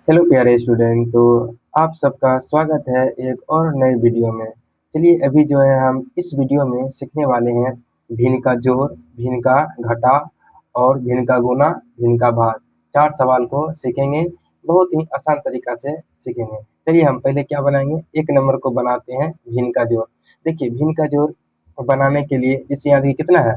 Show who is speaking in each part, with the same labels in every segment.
Speaker 1: Hello प्यारे student. तो आप सबका स्वागत है एक और नए वीडियो में। चलिए अभी जो है हम इस वीडियो में सीखने वाले हैं भिन्न का जोड़, भिन्न का घटा और भिन्न का गुना, भिन्न का भाग। 4 सवाल को सीखेंगे, बहुत ही आसान तरीका से सीखेंगे। चलिए हम पहले क्या बनाएंगे, 1 नंबर को बनाते हैं भिन्न का जोड़। देखिए भिन्न का जोड़ बनाने के लिए इस यहाँ देखिए कितना है,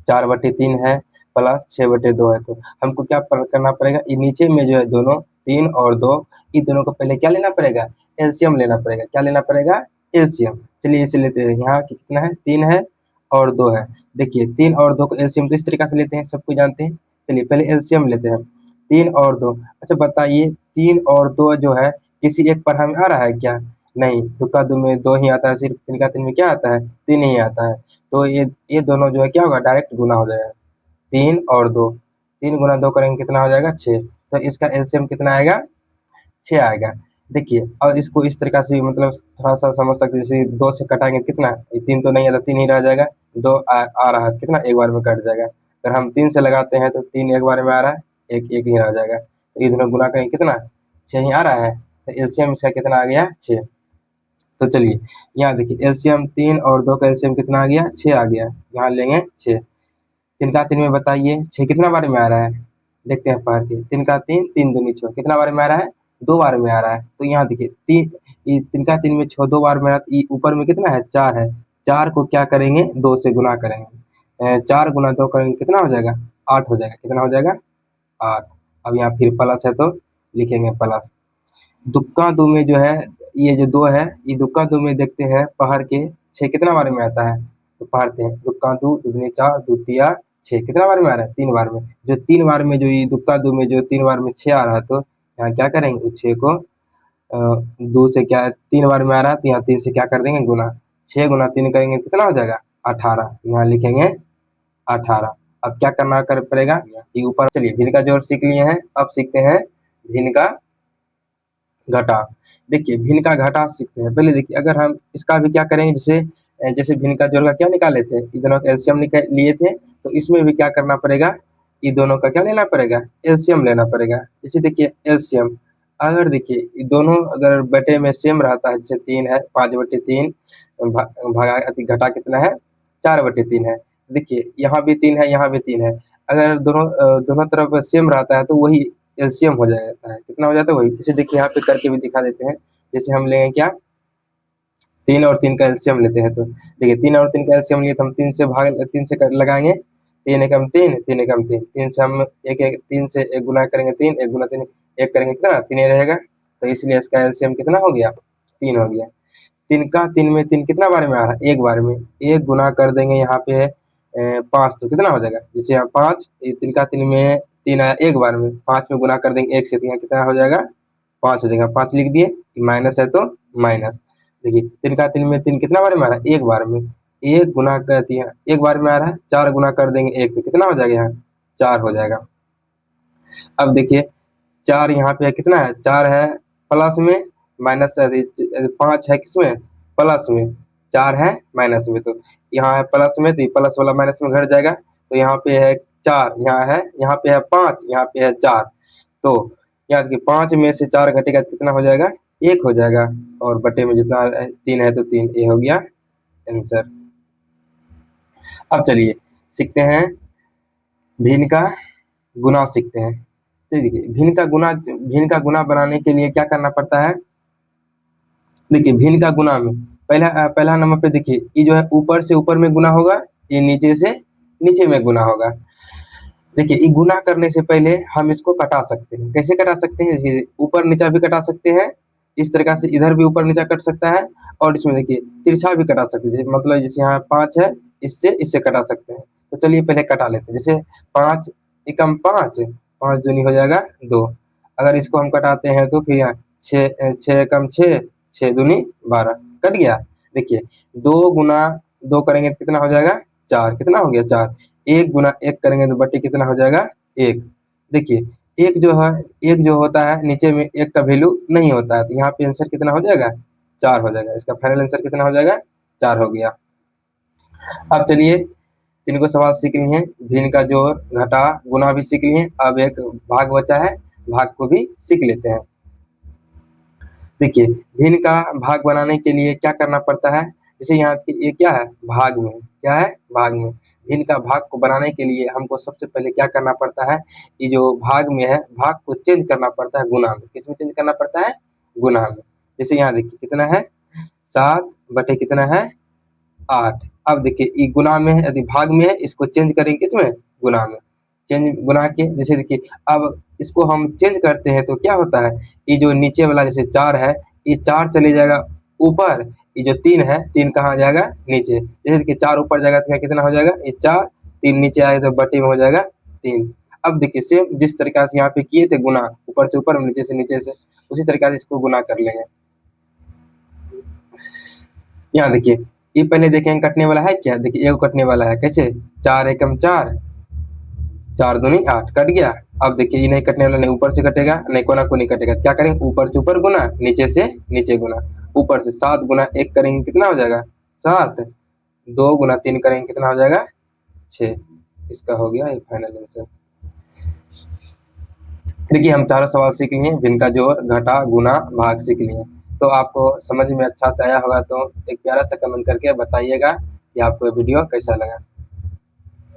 Speaker 1: 4/3 है प्लस 6/2 है। तो हमको क्या करना पड़ेगा, ये नीचे में जो है दोनों 3 और 2, इन दोनों को पहले क्या लेना पड़ेगा, एलसीएम लेना पड़ेगा। क्या लेना पड़ेगा, एलसीएम। चलिए इसे लेते हैं, यहाँ कितना है, 3 है और 2 है। देखिए 3 और 2 को एलसीएम तो इस तरीका से लेते हैं, सब कुछ जानते हैं। चलिए पहले एलसीएम लेते हैं, 3 और 2। अच्छा बताइए 3 और 2 जो है किसी एक पर हमें आ रहा है क्या, नहीं। तुक्का दो में 2 ही आता है, सिर्फ 3 का 3 में क्या आता है, 3 ही आता है। तो ये दोनों जो है क्या होगा, डायरेक्ट गुना हो जाएगा। 3 और 2, 3 गुना 2 करेंगे कितना हो जाएगा, 6। तो इसका एलसीएम कितना आएगा, 6 आएगा। देखिए और इसको इस तरीका से मतलब थोड़ा सा समझ सकते हैं, जैसे 2 से कटाएंगे कितना, 3 तो नहीं आता, 3 ही रह जाएगा। 2 आ रहा है कितना, एक बार में कट जाएगा। अगर हम 3 से लगाते हैं तो 3 एक बार में आ रहा है, एक एक ही रह जाएगा। तो ये दोनों गुना करेंगे कितना, 6 ही आ रहा है। तो एलसीएम इसका कितना आ गया, 6। तो चलिए यहाँ देखिए एलसीएम 3 और 2 का एलसीएम कितना आ गया, 6 आ गया। यहाँ लेंगे 6। 3 का 3 में बताइए 6 कितना बार में आ रहा है, देखते हैं पढ़ के। 3 का 3, 3 दूनी 6, कितना बार में आ रहा है, 2 बार में आ रहा है। तो यहाँ देखिए 3 का 3 में 6 2 बार में आ रहा है, ऊपर में कितना है, 4 है। 4 को क्या करेंगे, 2 से गुना करेंगे। 4 गुना 2 करेंगे कितना हो जाएगा, 8 हो जाएगा। कितना हो जाएगा, 8। अब यहाँ फिर प्लस है तो लिखेंगे प्लस। दुक्का दो में जो है, ये जो 2 है, ये दुक्का दो में देखते हैं पहाड़ के 6 कितना बार में आता है। तो पढ़ते हैं, दुक्का दो दूनी 4 दूतिया 6, कितना बार में आ रहा है, 3 बार में। जो 3 बार में जो ये दुक्का दो में जो 3 बार में 6 आ रहा है, तो यहाँ क्या करेंगे, उस 6 को 2 से क्या 3 बार में आ रहा है, तो यहाँ 3 से क्या कर देंगे, गुना। 6 गुना 3 करेंगे कितना हो जाएगा, 18। यहाँ लिखेंगे 18। अब क्या करना कर पड़ेगा, ये ऊपर। चलिए भिन्न का जोड़ सीख लिए हैं, अब सीखते हैं भिन्न का घटा। देखिए भिन्न का घटा सीखते हैं। पहले देखिए अगर हम इसका भी क्या करेंगे, जैसे जैसे भिन्न का जोड़ का क्या निकाले थे, ये दोनों का एलसीएम लिए थे, तो इसमें भी क्या करना पड़ेगा, ये दोनों का क्या लेना पड़ेगा, एलसीएम लेना पड़ेगा। जैसे देखिए एलसीएम, अगर देखिए ये दोनों अगर बटे में सेम रहता है, जैसे 3 है, 5/3 भगा घटा कितना है, 4/3 है। देखिए यहाँ भी 3 है, यहाँ भी 3 है। अगर दोनों तरफ सेम रहता है तो वही एलसीएम हो जाता है। कितना हो जाता है, वही। जैसे देखिए यहाँ पे करके भी दिखा देते हैं। जैसे हम लेंगे क्या, 3 और 3 का एलसीएम लेते हैं। तो देखिए 3 और 3 का एलसीएम लिए तो हम 3 से लगाएंगे। 3 एकम 3, 3 एकम 3, 3 से हम एक एक 3 से एक गुना करेंगे 3, एक गुना 3, एक करेंगे कितना, 3 ही रहेगा। तो इसलिए इसका एलसीएम कितना हो गया, 3 हो गया। 3 का 3 में 3 कितना बार में आ रहा है, एक बार में। एक गुना कर देंगे यहाँ पे 5, तो कितना हो जाएगा, जैसे यहाँ 5, 3 का 3 में 3 आया एक बार में, 5 में गुना कर देंगे 1 से, तो यहाँ कितना हो जाएगा, 5 हो जाएगा। 5 लिख दिए, माइनस है तो माइनस। देखिए 3 का 3 में 3 कितना बार में आ रहा है, एक बार में। एक गुना कर दिया, एक बार में आ रहा है, 4 गुना कर देंगे 1, तो कितना हो जाएगा, यहाँ 4 हो जाएगा। अब देखिए 4 यहाँ पे कितना है, 4 है प्लस में, माइनस 5 है किसमें, प्लस में। 4 है माइनस में, तो यहाँ है प्लस में, तो ये प्लस वाला माइनस में घट जाएगा। तो यहाँ पे है 4, यहाँ पे है 5, यहाँ पे है 4। तो यहाँ देखिए 5 में से 4 घटेगा तो कितना हो जाएगा, 1 हो जाएगा। और बटे में जितना 3 है तो 3, ये हो गया आंसर। अब चलिए सीखते हैं भिन्न का गुना सीखते हैं। तो देखिए भिन्न का गुना बनाने के लिए क्या करना पड़ता है। देखिए भिन्न का गुना में पहला नंबर पे देखिए, ये जो है ऊपर से ऊपर में गुना होगा, ये नीचे से नीचे में गुना होगा। देखिए ये गुना करने से पहले हम इसको कटा सकते हैं। कैसे कटा सकते हैं, जैसे ऊपर नीचा भी कटा सकते हैं, इस तरीका से इधर भी ऊपर नीचा कट सकता है। और इसमें देखिए तिरछा भी कटा सकते हैं, मतलब जैसे यहाँ 5 है, इससे कटा सकते हैं। तो चलिए पहले कटा लेते हैं। जैसे 5 एकम 5, 5 दूनी हो जाएगा 2। अगर इसको हम कटाते हैं तो फिर यहाँ 6 एकम 6, 6 दूनी 12, कट गया। देखिए 2 गुना 2 करेंगे तो कितना हो जाएगा, 4। कितना हो गया, 4। 1 गुना 1 करेंगे तो बटे कितना हो जाएगा, 1। देखिए एक जो है, एक जो होता है नीचे में 1 का वैल्यू नहीं होता है, तो यहाँ पे आंसर कितना हो जाएगा, 4 हो जाएगा। इसका फाइनल आंसर कितना हो जाएगा, 4 हो गया। अब चलिए 3 को सवाल सीख लिए हैं, भिन्न का जोड़ घटा गुना भी सीख लिए। अब एक भाग बचा है, भाग को भी सीख लेते हैं। देखिए भिन्न का भाग बनाने के लिए क्या करना पड़ता है, जैसे यहाँ ये क्या है भाग में, क्या है भाग में। भिन्न का भाग को बनाने के लिए हमको सबसे पहले क्या करना पड़ता है, ये जो भाग में है भाग को चेंज करना पड़ता है गुना में। किस में चेंज करना पड़ता है, गुना में। जैसे यहाँ देखिए कितना है 7 बटे कितना है 8। अब देखिए ये गुना में है, यदि भाग में है इसको चेंज करेंगे किसमें, गुना में। चेंज गुना के जैसे देखिए अब इसको हम चेंज करते हैं तो क्या होता है, ये जो नीचे वाला जैसे 4 है ये 4 चले जाएगा ऊपर, ये जो 3 है 3 कहाँ जाएगा नीचे। जैसे देखिए 4 ऊपर जाएगा तो कितना हो जाएगा ये 4, 3 नीचे आएगा तो बटे में हो जाएगा 3। अब देखिए सेम जिस तरीका से यहाँ पे किए थे गुना, ऊपर से ऊपर नीचे से, उसी तरीका से इसको गुना कर लेंगे। यहाँ देखिए ये पहले देखेंगे कटने वाला है क्या, देखिए एक कटने वाला है कैसे 4 एकम 4, 4 दूनी 8 कट गया। अब देखिए ये नहीं कटने वाला, नहीं ऊपर से कटेगा नहीं कोना को नहीं कटेगा, क्या करेंगे ऊपर से ऊपर गुना नीचे से नीचे गुना। ऊपर से 7 गुना 1 करेंगे कितना हो जाएगा 7, 2 गुना 3 करेंगे कितना हो जाएगा 6। इसका हो गया ये फाइनल आंसर। देखिए हम चारों सवाल सीख लिए, भिन्न का जोड़, घटा, गुना, भाग सीख लिए। तो आपको समझ में अच्छा से आया होगा तो एक प्यारा सा कमेंट करके बताइएगा कि आपको वीडियो कैसा लगा।